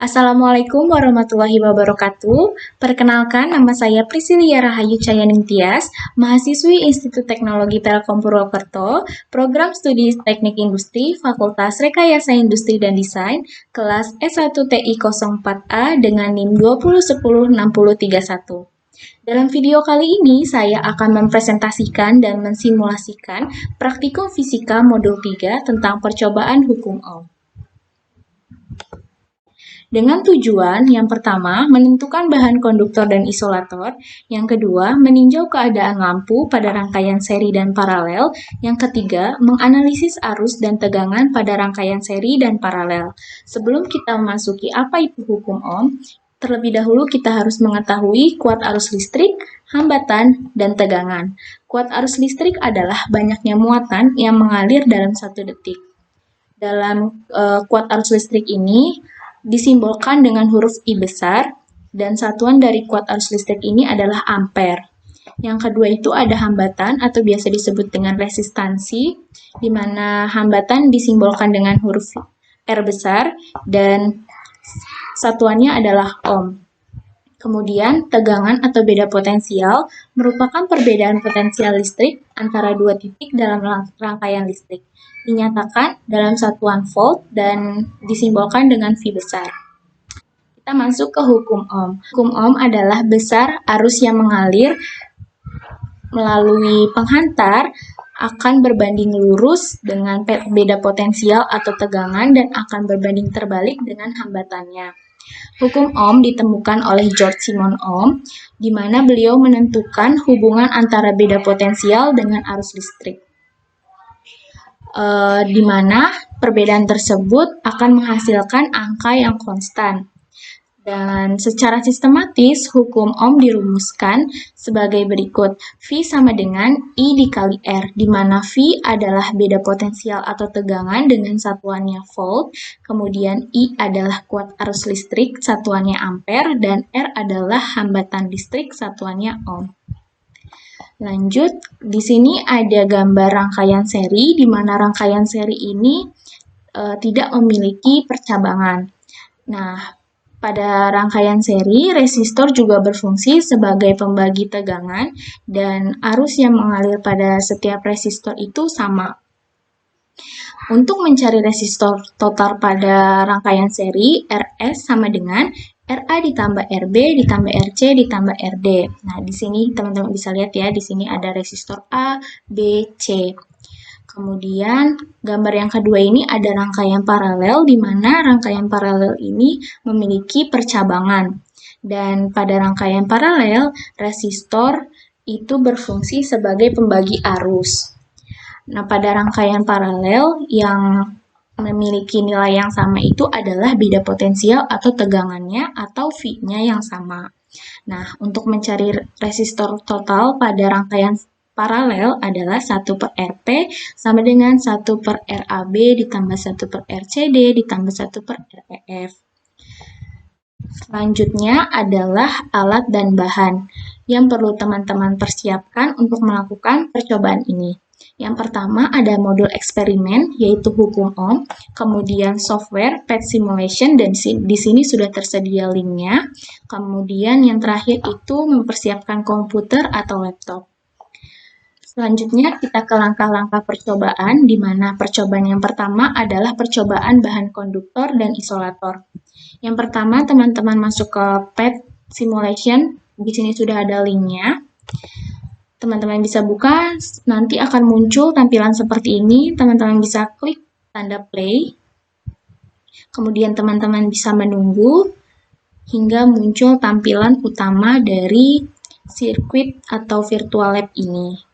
Assalamualaikum warahmatullahi wabarakatuh. Perkenalkan, nama saya Priscilia Rahayu Cayaning Tias, mahasiswi Institut Teknologi Telkom Purwokerto, Program Studi Teknik Industri, Fakultas Rekayasa Industri dan Desain, kelas S1 TI 04A dengan NIM 20106031. Dalam video kali ini, saya akan mempresentasikan dan mensimulasikan praktikum fisika modul 3 tentang percobaan hukum Ohm. Dengan tujuan yang pertama, menentukan bahan konduktor dan isolator, yang kedua, meninjau keadaan lampu pada rangkaian seri dan paralel, yang ketiga, menganalisis arus dan tegangan pada rangkaian seri dan paralel. Sebelum kita memasuki apa itu hukum Ohm, terlebih dahulu kita harus mengetahui kuat arus listrik, hambatan, dan tegangan. Kuat arus listrik adalah banyaknya muatan yang mengalir dalam 1 detik. Dalam kuat arus listrik ini disimbolkan dengan huruf I besar, dan satuan dari kuat arus listrik ini adalah ampere. Yang kedua itu ada hambatan atau biasa disebut dengan resistansi, di mana hambatan disimbolkan dengan huruf R besar, dan satuannya adalah ohm. Kemudian, tegangan atau beda potensial merupakan perbedaan potensial listrik antara dua titik dalam rangkaian listrik. Dinyatakan dalam satuan volt dan disimbolkan dengan V besar. Kita masuk ke hukum Ohm. Hukum Ohm adalah besar arus yang mengalir melalui penghantar akan berbanding lurus dengan beda potensial atau tegangan dan akan berbanding terbalik dengan hambatannya. Hukum Ohm ditemukan oleh George Simon Ohm, di mana beliau menentukan hubungan antara beda potensial dengan arus listrik. Di mana perbedaan tersebut akan menghasilkan angka yang konstan. Dan secara sistematis, hukum Ohm dirumuskan sebagai berikut. V sama dengan I dikali R, di mana V adalah beda potensial atau tegangan dengan satuannya volt, kemudian I adalah kuat arus listrik, satuannya ampere, dan R adalah hambatan listrik, satuannya Ohm. Lanjut, di sini ada gambar rangkaian seri, di mana rangkaian seri ini tidak memiliki percabangan. Nah, pada rangkaian seri, resistor juga berfungsi sebagai pembagi tegangan dan arus yang mengalir pada setiap resistor itu sama. Untuk mencari resistor total pada rangkaian seri, Rs sama dengan RA ditambah RB ditambah RC ditambah RD. Nah, di sini teman-teman bisa lihat ya, di sini ada resistor A, B, C. Kemudian, gambar yang kedua ini ada rangkaian paralel, di mana rangkaian paralel ini memiliki percabangan. Dan pada rangkaian paralel, resistor itu berfungsi sebagai pembagi arus. Nah, pada rangkaian paralel yang memiliki nilai yang sama itu adalah beda potensial atau tegangannya atau V-nya yang sama. Nah, untuk mencari resistor total pada rangkaian paralel adalah 1 per Rp sama dengan 1 per RAB ditambah 1 per RCD ditambah 1 per REF. Selanjutnya adalah alat dan bahan yang perlu teman-teman persiapkan untuk melakukan percobaan ini. Yang pertama ada modul eksperimen, yaitu hukum Ohm, kemudian software, PET simulation, dan di sini sudah tersedia linknya. Kemudian yang terakhir itu mempersiapkan komputer atau laptop. Selanjutnya kita ke langkah-langkah percobaan, di mana percobaan yang pertama adalah percobaan bahan konduktor dan isolator. Yang pertama teman-teman masuk ke PET simulation, di sini sudah ada linknya. Teman-teman bisa buka, nanti akan muncul tampilan seperti ini. Teman-teman bisa klik tanda play. Kemudian teman-teman bisa menunggu hingga muncul tampilan utama dari sirkuit atau virtual lab ini.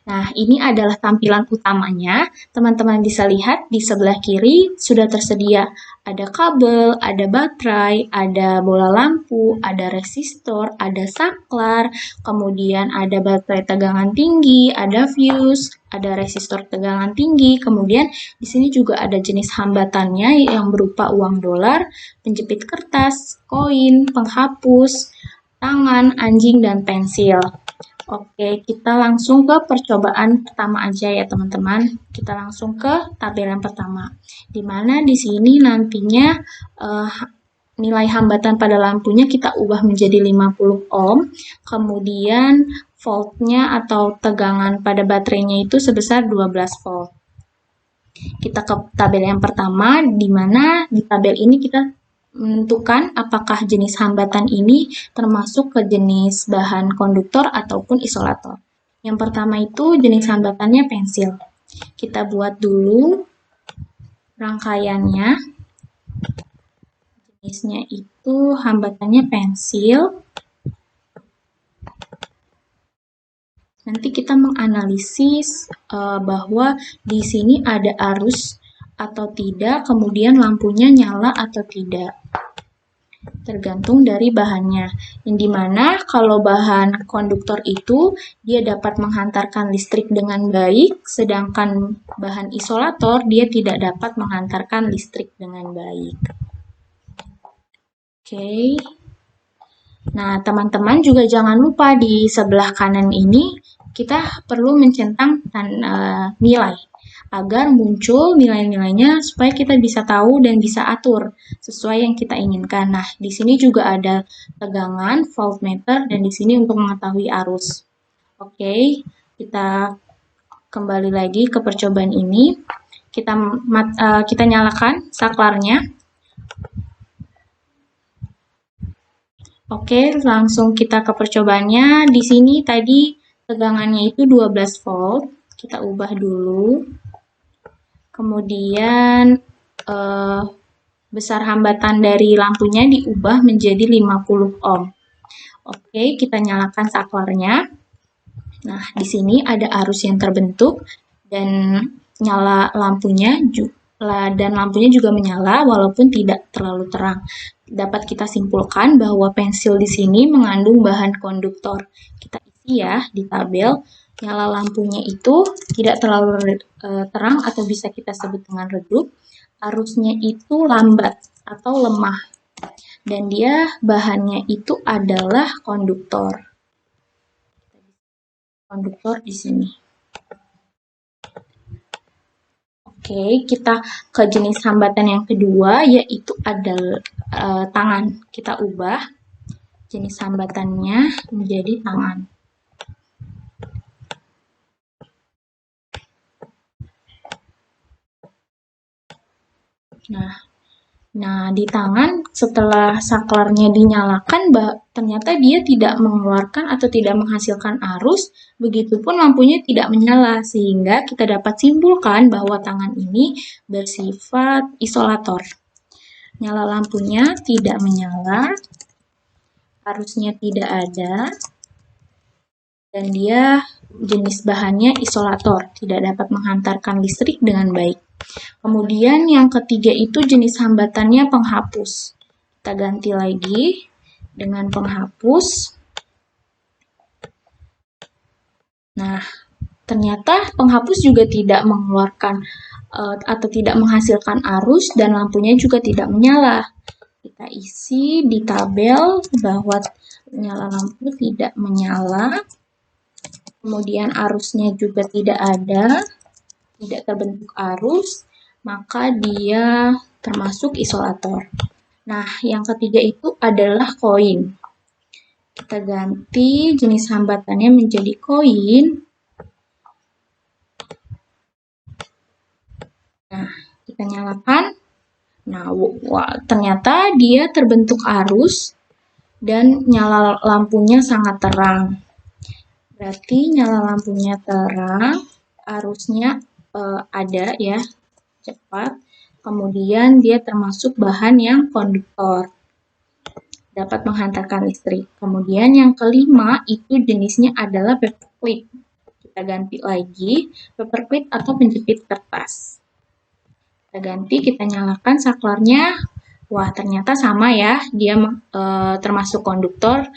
Nah, ini adalah tampilan utamanya. Teman-teman bisa lihat di sebelah kiri sudah tersedia ada kabel, ada baterai, ada bola lampu, ada resistor, ada saklar, kemudian ada baterai tegangan tinggi, ada fuse, ada resistor tegangan tinggi, kemudian di sini juga ada jenis hambatannya yang berupa uang dolar, penjepit kertas, koin, penghapus, tangan, anjing, dan pensil. Oke, kita langsung ke percobaan pertama aja ya teman-teman. Kita langsung ke tabel yang pertama. Di mana di sini nantinya eh, nilai hambatan pada lampunya kita ubah menjadi 50 ohm. Kemudian voltnya atau tegangan pada baterainya itu sebesar 12 volt. Kita ke tabel yang pertama, di mana di tabel ini kita menentukan apakah jenis hambatan ini termasuk ke jenis bahan konduktor ataupun isolator. Yang pertama itu jenis hambatannya pensil. Kita buat dulu rangkaiannya. Jenisnya itu hambatannya pensil. Nanti kita menganalisis bahwa di sini ada arus atau tidak, kemudian lampunya nyala atau tidak. Tergantung dari bahannya. Yang dimana kalau bahan konduktor itu dia dapat menghantarkan listrik dengan baik, sedangkan bahan isolator dia tidak dapat menghantarkan listrik dengan baik. Oke. Nah, teman-teman juga jangan lupa di sebelah kanan ini kita perlu mencentang nilai agar muncul nilai-nilainya supaya kita bisa tahu dan bisa atur sesuai yang kita inginkan. Nah, di sini juga ada tegangan, voltmeter, dan di sini untuk mengetahui arus. Oke, kita kembali lagi ke percobaan ini. Kita nyalakan saklarnya. Oke, langsung kita ke percobaannya. Di sini tadi tegangannya itu 12 volt. Kita ubah dulu. Kemudian besar hambatan dari lampunya diubah menjadi 50 ohm. Oke, kita nyalakan saklarnya. Nah, di sini ada arus yang terbentuk dan nyala lampunya juga menyala walaupun tidak terlalu terang. Dapat kita simpulkan bahwa pensil di sini mengandung bahan konduktor. Kita isi ya di tabel. Nyala lampunya itu tidak terlalu terang atau bisa kita sebut dengan redup. Arusnya itu lambat atau lemah. Dan dia bahannya itu adalah konduktor. Konduktor di sini. Oke, kita ke jenis hambatan yang kedua, yaitu adalah tangan. Kita ubah jenis hambatannya menjadi tangan. Nah, di tangan setelah saklarnya dinyalakan, ternyata dia tidak mengeluarkan atau tidak menghasilkan arus, begitupun lampunya tidak menyala, sehingga kita dapat simpulkan bahwa tangan ini bersifat isolator. Nyala lampunya tidak menyala, arusnya tidak ada, dan dia jenis bahannya isolator, tidak dapat menghantarkan listrik dengan baik. Kemudian yang ketiga itu jenis hambatannya penghapus. Kita ganti lagi dengan penghapus. Nah, ternyata penghapus juga tidak mengeluarkan atau tidak menghasilkan arus dan lampunya juga tidak menyala. Kita isi di tabel bahwa nyala lampu tidak menyala. Kemudian arusnya juga tidak ada, tidak terbentuk arus, maka dia termasuk isolator. Nah, yang ketiga itu adalah koin. Kita ganti jenis hambatannya menjadi koin. Nah, kita nyalakan. Nah, ternyata dia terbentuk arus dan nyala lampunya sangat terang. Berarti nyala lampunya terang, arusnya ada ya, cepat. Kemudian dia termasuk bahan yang konduktor, dapat menghantarkan listrik. Kemudian yang kelima itu jenisnya adalah paperclip. Kita ganti lagi, paperclip atau penjepit kertas. Kita ganti, kita nyalakan saklarnya. Wah, ternyata sama ya, dia termasuk konduktor.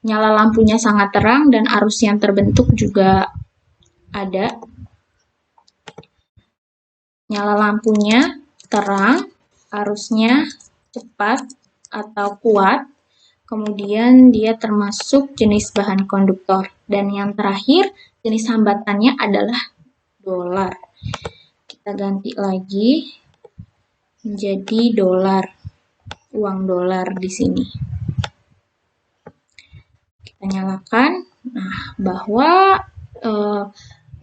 Nyala lampunya sangat terang dan arus yang terbentuk juga ada. Nyala lampunya terang, arusnya cepat atau kuat, Kemudian dia termasuk jenis bahan konduktor. Dan yang terakhir, jenis hambatannya adalah dolar. Kita ganti lagi menjadi dolar, uang dolar di sini. Kita nyalakan. Nah, bahwa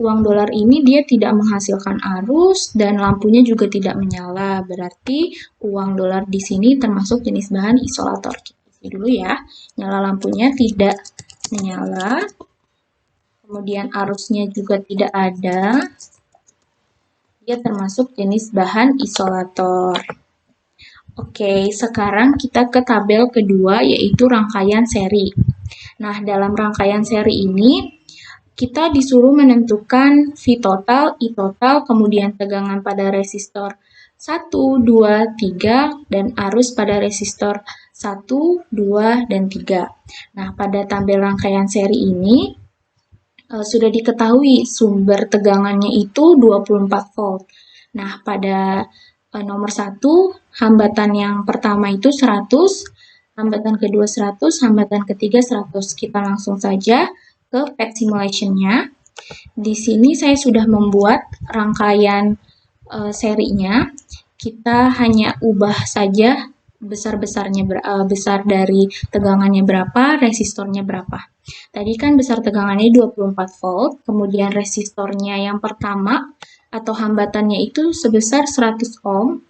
uang dolar ini dia tidak menghasilkan arus dan lampunya juga tidak menyala. Berarti uang dolar di sini termasuk jenis bahan isolator. Dulu ya, nyala lampunya tidak menyala, kemudian arusnya juga tidak ada, dia termasuk jenis bahan isolator. Oke, sekarang kita ke tabel kedua, yaitu rangkaian seri. Nah, dalam rangkaian seri ini, kita disuruh menentukan V total, I total, kemudian tegangan pada resistor 1, 2, 3, dan arus pada resistor 1, 2, dan 3. Nah, pada tabel rangkaian seri ini, sudah diketahui sumber tegangannya itu 24 volt. Nah, pada nomor 1, hambatan yang pertama itu 100, hambatan kedua 100, hambatan ketiga 100. Kita langsung saja ke PET simulation-nya. Di sini saya sudah membuat rangkaian serinya. Kita hanya ubah saja besar dari tegangannya berapa, resistornya berapa. Tadi kan besar tegangannya 24 volt, kemudian resistornya yang pertama atau hambatannya itu sebesar 100 ohm.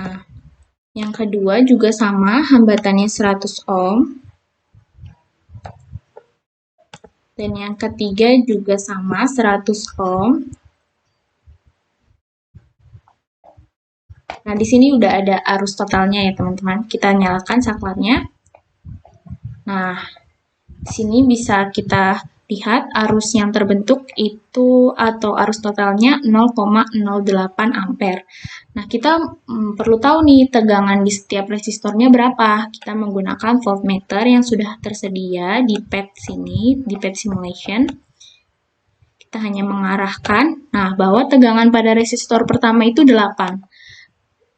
Nah, yang kedua juga sama, hambatannya 100 ohm. Dan yang ketiga juga sama, 100 ohm. Nah, di sini udah ada arus totalnya ya, teman-teman. Kita nyalakan saklarnya. Nah, di sini bisa kita lihat arus yang terbentuk itu atau arus totalnya 0,08 ampere. Nah, kita perlu tahu nih tegangan di setiap resistornya berapa. Kita menggunakan voltmeter yang sudah tersedia di PET sini, di PET simulation. Kita hanya mengarahkan, nah bahwa tegangan pada resistor pertama itu 8.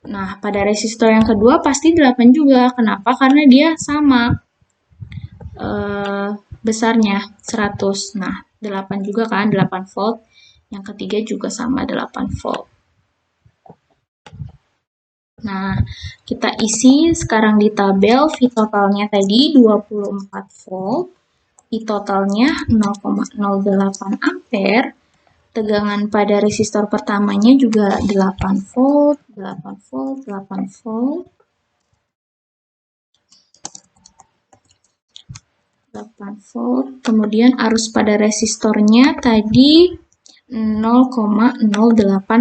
Nah, pada resistor yang kedua pasti 8 juga. Kenapa? Karena dia sama besarnya 100. Nah, 8 juga kan, 8 volt. Yang ketiga juga sama 8 volt. Nah, kita isi sekarang di tabel V totalnya tadi 24 volt. I totalnya 0,08 ampere. Tegangan pada resistor pertamanya juga 8 volt, 8 volt, 8 volt. 8 volt, kemudian arus pada resistornya tadi 0,08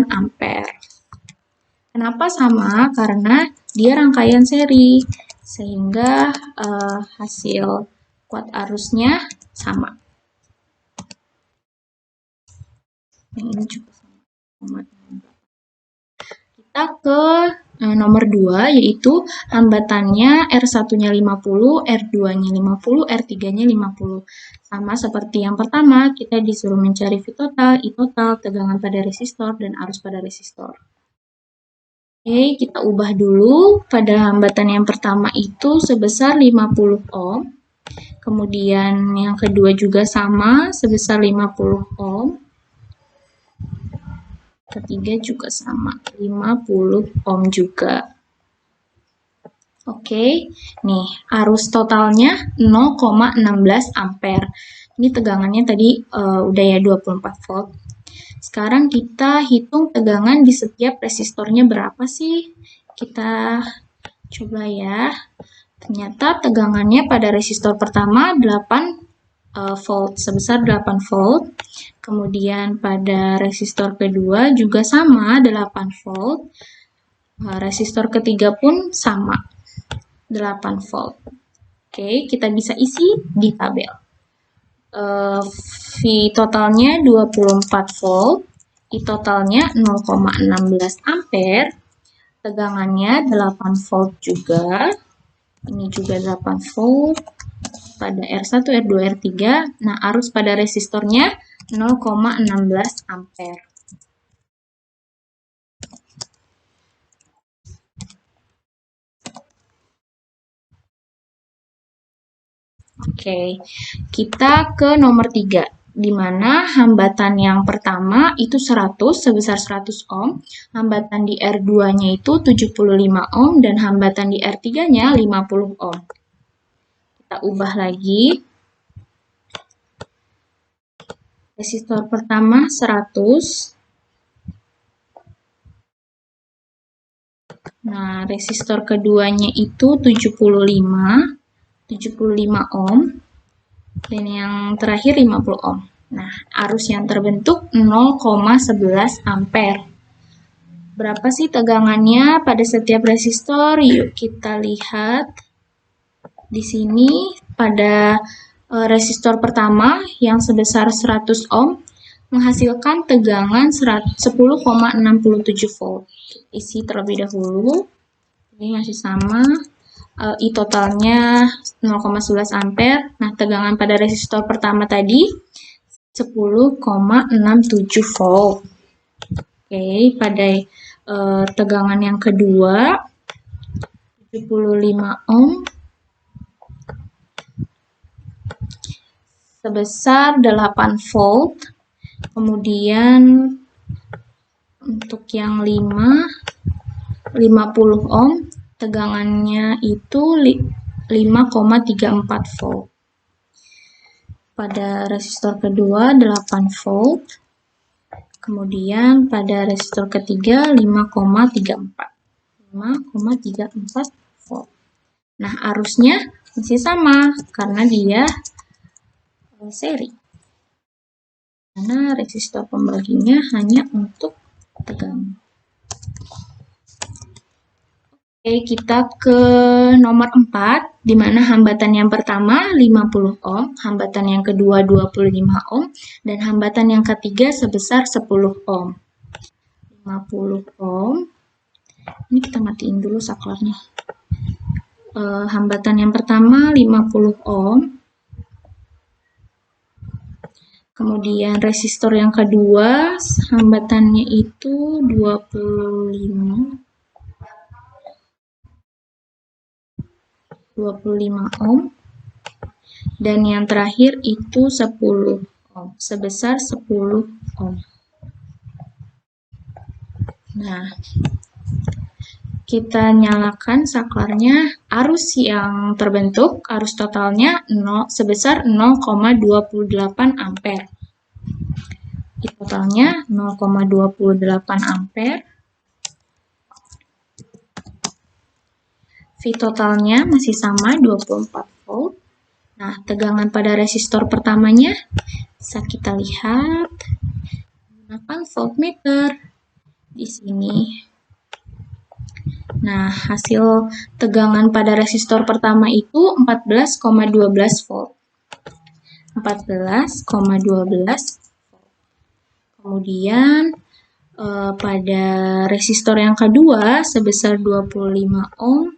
ampere. Kenapa sama? Karena dia rangkaian seri, sehingga hasil kuat arusnya sama. Yang ini juga sama. Kita ke nomor 2, yaitu hambatannya R1-nya 50, R2-nya 50, R3-nya 50. Sama seperti yang pertama, kita disuruh mencari V total, I total, tegangan pada resistor, dan arus pada resistor. Oke, kita ubah dulu. Pada hambatan yang pertama itu sebesar 50 ohm. Kemudian yang kedua juga sama, sebesar 50 ohm. Ketiga juga sama, 50 ohm juga. Oke, nih arus totalnya 0,16 ampere. Ini tegangannya tadi udah ya 24 volt. Sekarang kita hitung tegangan di setiap resistornya berapa sih? Kita coba ya. Ternyata tegangannya pada resistor pertama 8 volt, sebesar 8 volt. Kemudian pada resistor kedua juga sama 8 volt. Resistor ketiga pun sama 8 volt. Oke, kita bisa isi di tabel. V totalnya 24 volt, I totalnya 0,16 ampere, tegangannya 8 volt juga. Ini juga 8 volt pada R1, R2, R3. Nah, arus pada resistornya 0,16 ampere. Oke, kita ke nomor 3, di mana hambatan yang pertama itu 100 sebesar 100 ohm, hambatan di R2-nya itu 75 ohm, dan hambatan di R3-nya 50 ohm. Kita ubah lagi. Resistor pertama 100. Nah, resistor keduanya itu 75 ohm, dan yang terakhir 50 ohm. Nah, arus yang terbentuk 0,11 ampere. Berapa sih tegangannya pada setiap resistor? Yuk kita lihat. Di sini pada resistor pertama yang sebesar 100 ohm menghasilkan tegangan 10,67 volt. Isi terlebih dahulu. Ini masih sama. I totalnya 0,11 ampere. Nah, tegangan pada resistor pertama tadi 10,67 volt. Oke, pada tegangan yang kedua 75 ohm sebesar 8 volt. Kemudian untuk yang 50 ohm tegangannya itu 5,34 volt. Pada resistor kedua 8 volt. Kemudian pada resistor ketiga 5,34 volt. Nah, arusnya masih sama karena dia seri. Karena resistor pembaginya hanya untuk tegangan. Oke, kita ke nomor 4, di mana hambatan yang pertama 50 ohm, hambatan yang kedua 25 ohm, dan hambatan yang ketiga sebesar 10 ohm. 50 ohm. Ini kita matiin dulu saklarnya. Hambatan yang pertama 50 ohm. Kemudian resistor yang kedua hambatannya itu 25 ohm, dan yang terakhir itu 10 ohm, sebesar 10 ohm. Nah, kita nyalakan saklarnya. Arus yang terbentuk, arus totalnya sebesar 0,28 ampere. Totalnya 0,28 ampere. V totalnya masih sama 24 volt. Nah, tegangan pada resistor pertamanya bisa kita lihat menggunakan voltmeter di sini. Nah, hasil tegangan pada resistor pertama itu 14,12 volt. 14,12 volt. Kemudian pada resistor yang kedua sebesar 25 ohm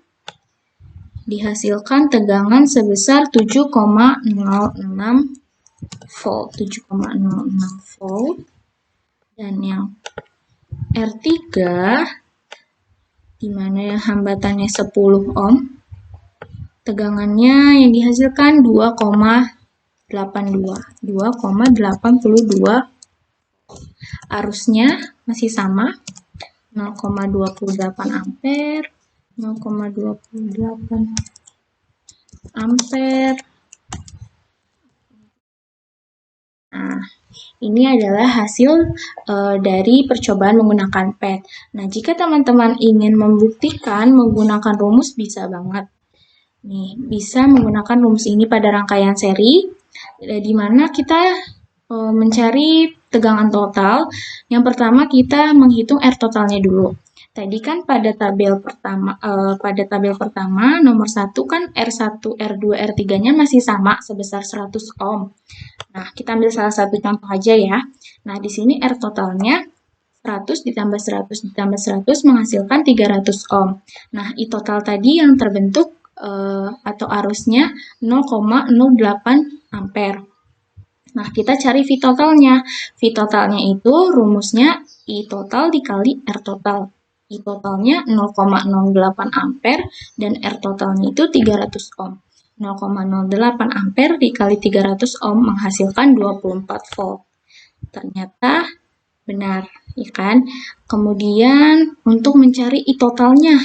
dihasilkan tegangan sebesar 7,06 volt. 7,06 volt. Dan yang R3 di mana hambatannya 10 ohm, tegangannya yang dihasilkan 2,82. Arusnya masih sama 0,28 ampere, 0,28 ampere. Nah, ini adalah hasil dari percobaan menggunakan PET. Nah, jika teman-teman ingin membuktikan menggunakan rumus, bisa banget. Nih, bisa menggunakan rumus ini pada rangkaian seri, di mana kita mencari tegangan total. Yang pertama kita menghitung R totalnya dulu. Tadi kan pada tabel pertama nomor 1 kan R1, R2, R3-nya masih sama sebesar 100 ohm. Nah, kita ambil salah satu contoh aja ya. Nah, di sini R totalnya 100 ditambah 100 ditambah 100 menghasilkan 300 ohm. Nah, I total tadi yang terbentuk atau arusnya 0,08 ampere. Nah, kita cari V totalnya. V totalnya itu rumusnya I total dikali R total. I totalnya 0,08 ampere dan R totalnya itu 300 ohm. 0,08 ampere dikali 300 ohm menghasilkan 24 volt. Ternyata benar, ya kan? Kemudian untuk mencari I totalnya.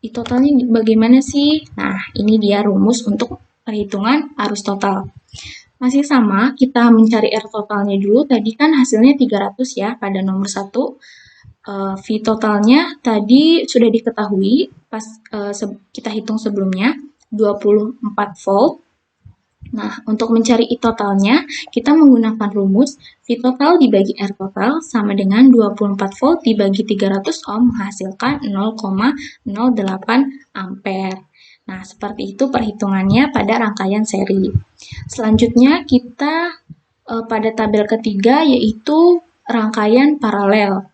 I totalnya bagaimana sih? Nah, ini dia rumus untuk perhitungan arus total. Masih sama, kita mencari R totalnya dulu. Tadi kan hasilnya 300 ya pada nomor 1. V totalnya tadi sudah diketahui pas kita hitung sebelumnya, 24 volt. Nah, untuk mencari I totalnya, kita menggunakan rumus V total dibagi R total sama dengan 24 volt dibagi 300 ohm menghasilkan 0,08 ampere. Nah, seperti itu perhitungannya pada rangkaian seri. Selanjutnya kita pada tabel ketiga yaitu rangkaian paralel.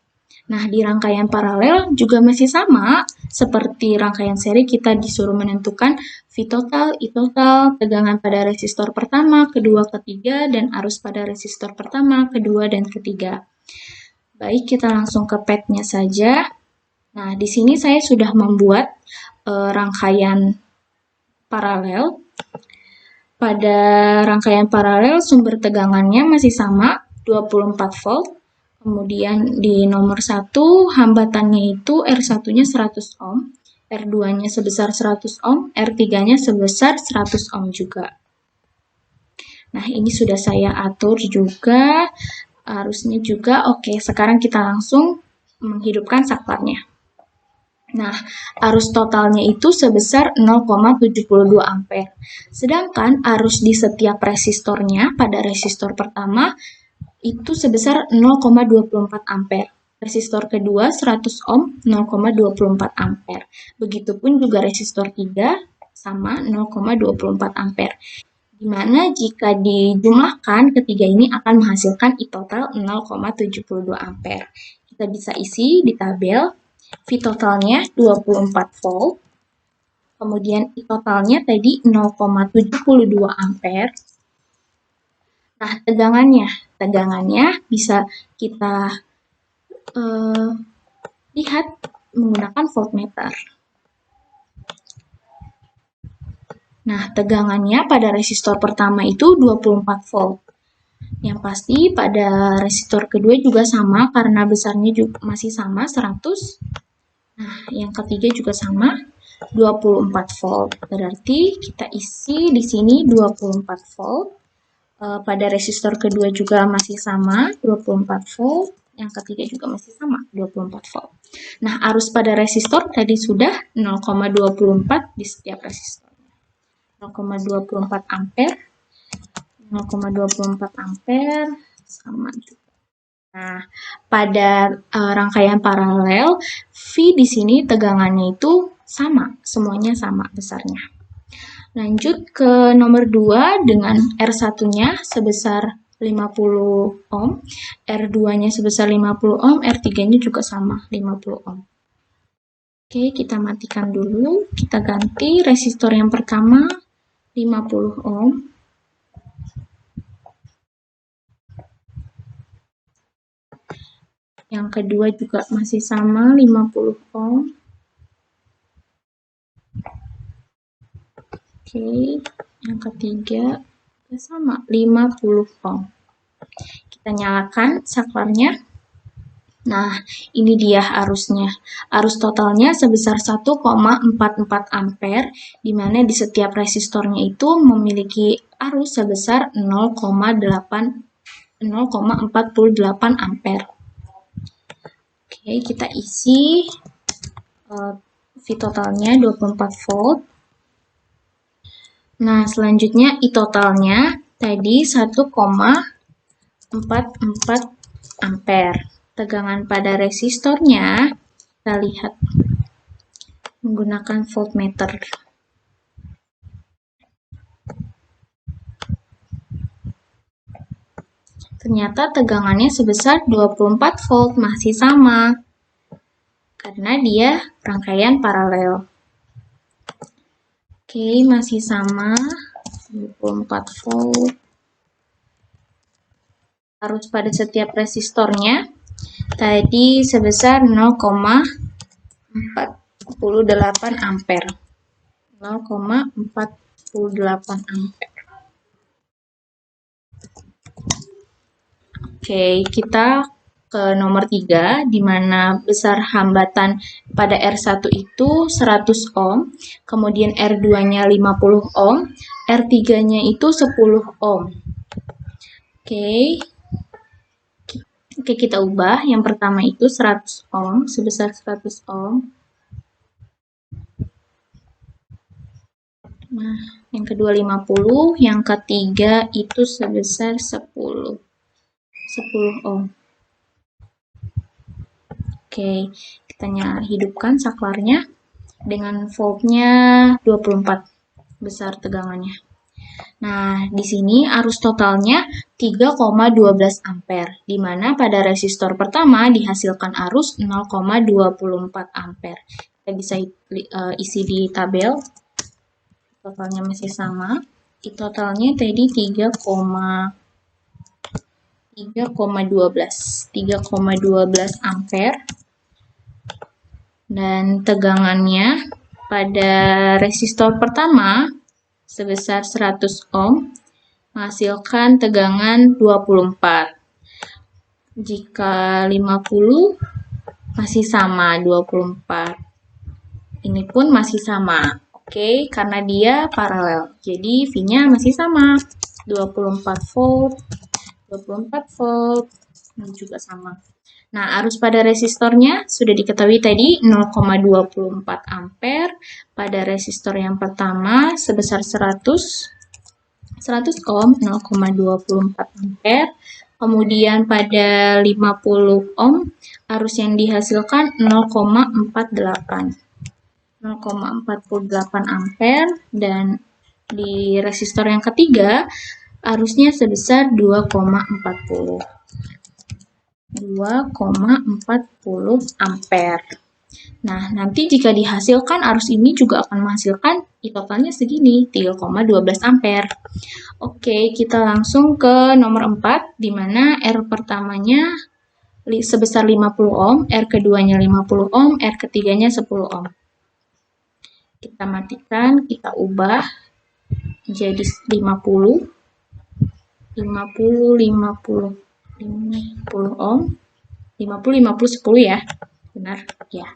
Nah, di rangkaian paralel juga masih sama seperti rangkaian seri, kita disuruh menentukan V total, I total, tegangan pada resistor pertama, kedua, ketiga, dan arus pada resistor pertama, kedua, dan ketiga. Baik, kita langsung ke PET-nya saja. Nah, di sini saya sudah membuat rangkaian paralel. Pada rangkaian paralel, sumber tegangannya masih sama, 24 volt. Kemudian di nomor 1, hambatannya itu R1-nya 100 ohm, R2-nya sebesar 100 ohm, R3-nya sebesar 100 ohm juga. Nah, ini sudah saya atur juga, arusnya juga. Oke, sekarang kita langsung menghidupkan saklarnya. Nah, arus totalnya itu sebesar 0,72 ampere. Sedangkan arus di setiap resistornya pada resistor pertama itu sebesar 0,24 ampere. Resistor kedua 100 ohm 0,24 ampere. Begitupun juga resistor 3 sama 0,24 ampere. Dimana jika dijumlahkan ketiga ini akan menghasilkan I total 0,72 ampere. Kita bisa isi di tabel. V totalnya 24 volt. Kemudian I totalnya tadi 0,72 ampere. Nah, tegangannya bisa kita lihat menggunakan voltmeter. Nah, tegangannya pada resistor pertama itu 24 volt. Yang pasti pada resistor kedua juga sama karena besarnya juga masih sama 100. Nah, yang ketiga juga sama 24 volt. Berarti kita isi di sini 24 volt. Pada resistor kedua juga masih sama 24 volt, yang ketiga juga masih sama 24 volt. Nah, arus pada resistor tadi sudah 0,24 di setiap resistornya. 0,24 ampere. 0,24 ampere sama juga. Nah, pada rangkaian paralel, V di sini tegangannya itu sama, semuanya sama besarnya. Lanjut ke nomor 2 dengan R1-nya sebesar 50 ohm, R2-nya sebesar 50 ohm, R3-nya juga sama 50 ohm. Oke, kita matikan dulu. Kita ganti resistor yang pertama 50 ohm. Yang kedua juga masih sama 50 ohm. Oke, yang ketiga sama 50 ohm. Kita nyalakan saklarnya. Nah, ini dia arusnya. Arus totalnya sebesar 1,44 ampere, di mana di setiap resistornya itu memiliki arus sebesar 0,48 ampere. Oke, kita isi V totalnya 24 volt. Nah, selanjutnya I totalnya tadi 1,44 ampere. Tegangan pada resistornya kita lihat menggunakan voltmeter. Ternyata tegangannya sebesar 24 volt, masih sama karena dia rangkaian paralel. Oke, masih sama 24 volt. Arus pada setiap resistornya tadi sebesar 0,48 ampere. 0,48 ampere. Oke, kita ke nomor 3, di mana besar hambatan pada R1 itu 100 ohm, kemudian R2-nya 50 ohm, R3-nya itu 10 ohm. Oke, kita ubah. Yang pertama itu 100 ohm, sebesar 100 ohm. Nah, yang kedua 50, yang ketiga itu sebesar 10 ohm. Oke, kita hidupkan saklarnya dengan voltnya 24 besar tegangannya. Nah, di sini arus totalnya 3,12 ampere, di mana pada resistor pertama dihasilkan arus 0,24 ampere. Kita bisa isi di tabel, totalnya masih sama. Totalnya tadi 3,12 ampere. Dan tegangannya pada resistor pertama sebesar 100 ohm menghasilkan tegangan 24. Jika 50 masih sama 24. Ini pun masih sama. Oke, karena dia paralel. Jadi V-nya masih sama. 24 volt, 24 volt. Ini juga sama. Nah, arus pada resistornya sudah diketahui tadi 0,24 ampere pada resistor yang pertama sebesar 100 ohm 0,24 ampere. Kemudian pada 50 ohm arus yang dihasilkan 0,48 ampere, dan di resistor yang ketiga arusnya sebesar 2,40 ampere. Nah, nanti jika dihasilkan arus ini juga akan menghasilkan totalnya segini, 3,12 ampere. Oke, kita langsung ke nomor 4, di mana R pertamanya sebesar 50 ohm, R keduanya 50 ohm, R ketiganya 10 ohm. Kita matikan, kita ubah jadi 50 ohm, 50, 10 ya, benar ya.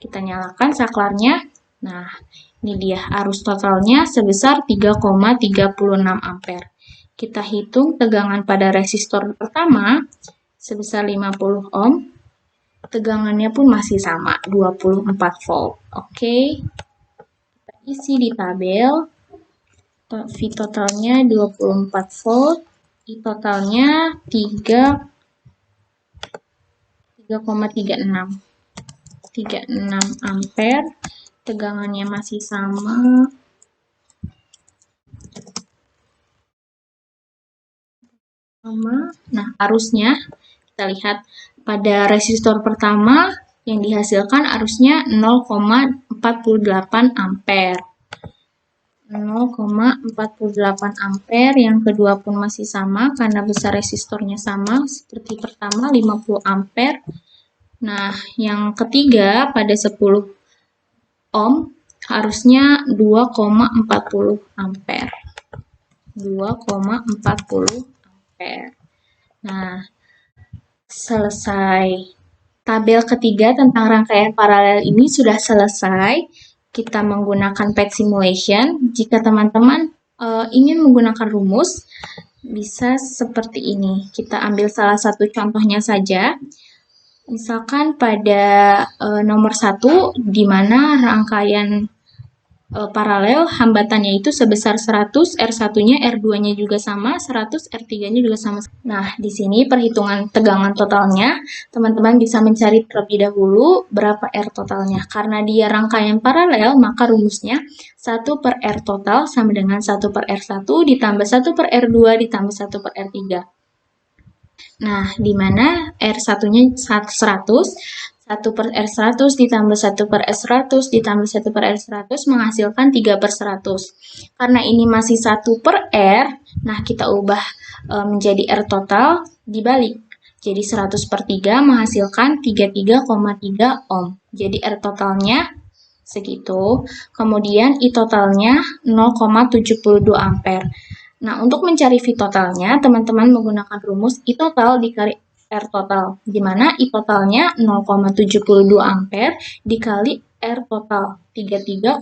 Kita nyalakan saklarnya. Nah, ini dia arus totalnya sebesar 3,36 ampere. Kita hitung tegangan pada resistor pertama sebesar 50 ohm. Tegangannya pun masih sama, 24 volt. Oke. Kita isi di tabel. V totalnya 24 volt. I totalnya 3,36 ampere. Tegangannya masih sama. Nah, arusnya kita lihat pada resistor pertama yang dihasilkan arusnya 0,48 ampere. 0,48 ampere, yang kedua pun masih sama karena besar resistornya sama seperti pertama 50 ampere. Nah, yang ketiga pada 10 ohm harusnya 2,40 ampere. 2,40 ampere. Nah, selesai. Tabel ketiga tentang rangkaian paralel ini sudah selesai. Kita menggunakan PET simulation. Jika teman-teman ingin menggunakan rumus, bisa seperti ini. Kita ambil salah satu contohnya saja. Misalkan pada nomor 1, di mana rangkaian paralel hambatannya itu sebesar 100, R1-nya, R2-nya juga sama, 100, R3-nya juga sama. Nah, di sini perhitungan tegangan totalnya, teman-teman bisa mencari terlebih dahulu berapa R totalnya. Karena dia rangkaian paralel, maka rumusnya 1 per R total sama dengan 1 per R1 ditambah 1 per R2 ditambah 1 per R3. Nah, di mana R1-nya 100, 1 per R100 ditambah 1 per S100 ditambah 1 per R100 menghasilkan 3 per 100. Karena ini masih 1 per R, nah kita ubah menjadi R total dibalik. Jadi 100 per 3 menghasilkan 33,3 ohm. Jadi R totalnya segitu. Kemudian I totalnya 0,72 ampere. Nah, untuk mencari V totalnya, teman-teman menggunakan rumus I total dikali R total, di mana I totalnya 0,72 ampere dikali R total 33,3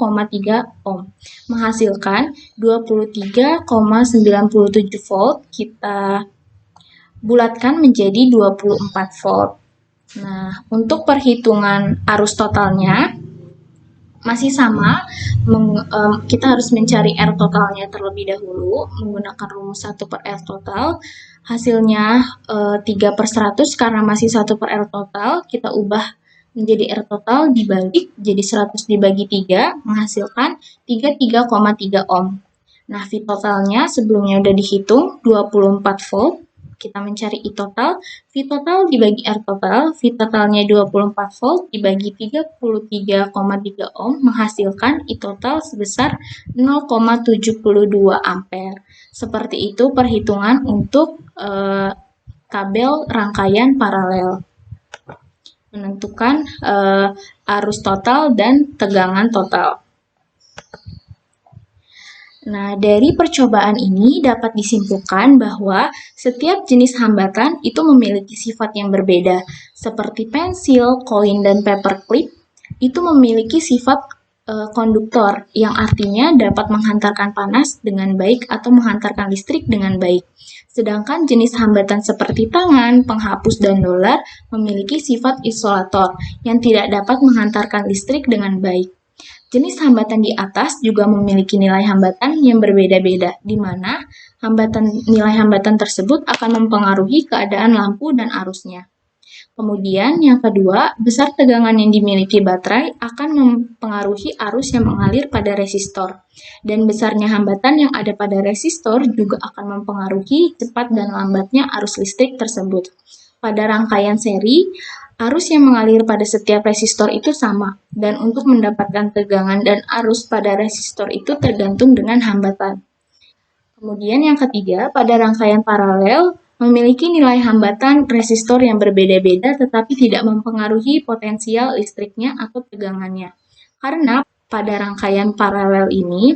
ohm, menghasilkan 23,97 volt. Kita bulatkan menjadi 24 volt. Nah, untuk perhitungan arus totalnya masih sama, kita harus mencari R totalnya terlebih dahulu menggunakan rumus 1 per R total. Hasilnya 3/100 karena masih 1 per R total, kita ubah menjadi R total dibalik, jadi 100 dibagi 3, menghasilkan 33,3 ohm. Nah, V totalnya sebelumnya udah dihitung 24 volt. Kita mencari I total, V total dibagi R total, V totalnya 24 volt dibagi 33,3 ohm menghasilkan I total sebesar 0,72 ampere. Seperti itu perhitungan untuk kabel rangkaian paralel. Menentukan arus total dan tegangan total. Nah, dari percobaan ini dapat disimpulkan bahwa setiap jenis hambatan itu memiliki sifat yang berbeda, seperti pensil, koin, dan paperclip itu memiliki sifat konduktor, yang artinya dapat menghantarkan panas dengan baik atau menghantarkan listrik dengan baik. Sedangkan jenis hambatan seperti tangan, penghapus, dan dolar memiliki sifat isolator, yang tidak dapat menghantarkan listrik dengan baik. Jenis hambatan di atas juga memiliki nilai hambatan yang berbeda-beda, di mana nilai hambatan tersebut akan mempengaruhi keadaan lampu dan arusnya. Kemudian yang kedua, besar tegangan yang dimiliki baterai akan mempengaruhi arus yang mengalir pada resistor. Dan besarnya hambatan yang ada pada resistor juga akan mempengaruhi cepat dan lambatnya arus listrik tersebut. Pada rangkaian seri, arus yang mengalir pada setiap resistor itu sama, dan untuk mendapatkan tegangan dan arus pada resistor itu tergantung dengan hambatan. Kemudian yang ketiga, pada rangkaian paralel, memiliki nilai hambatan resistor yang berbeda-beda tetapi tidak mempengaruhi potensial listriknya atau tegangannya. Karena pada rangkaian paralel ini,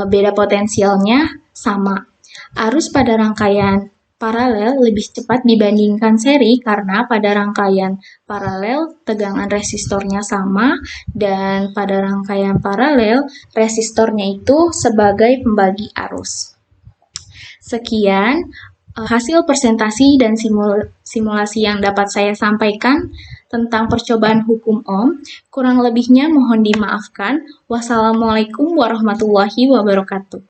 beda potensialnya sama. Arus pada rangkaian paralel lebih cepat dibandingkan seri karena pada rangkaian paralel tegangan resistornya sama dan pada rangkaian paralel resistornya itu sebagai pembagi arus. Sekian hasil presentasi dan simulasi yang dapat saya sampaikan tentang percobaan hukum Ohm. Kurang lebihnya mohon dimaafkan. Wassalamualaikum warahmatullahi wabarakatuh.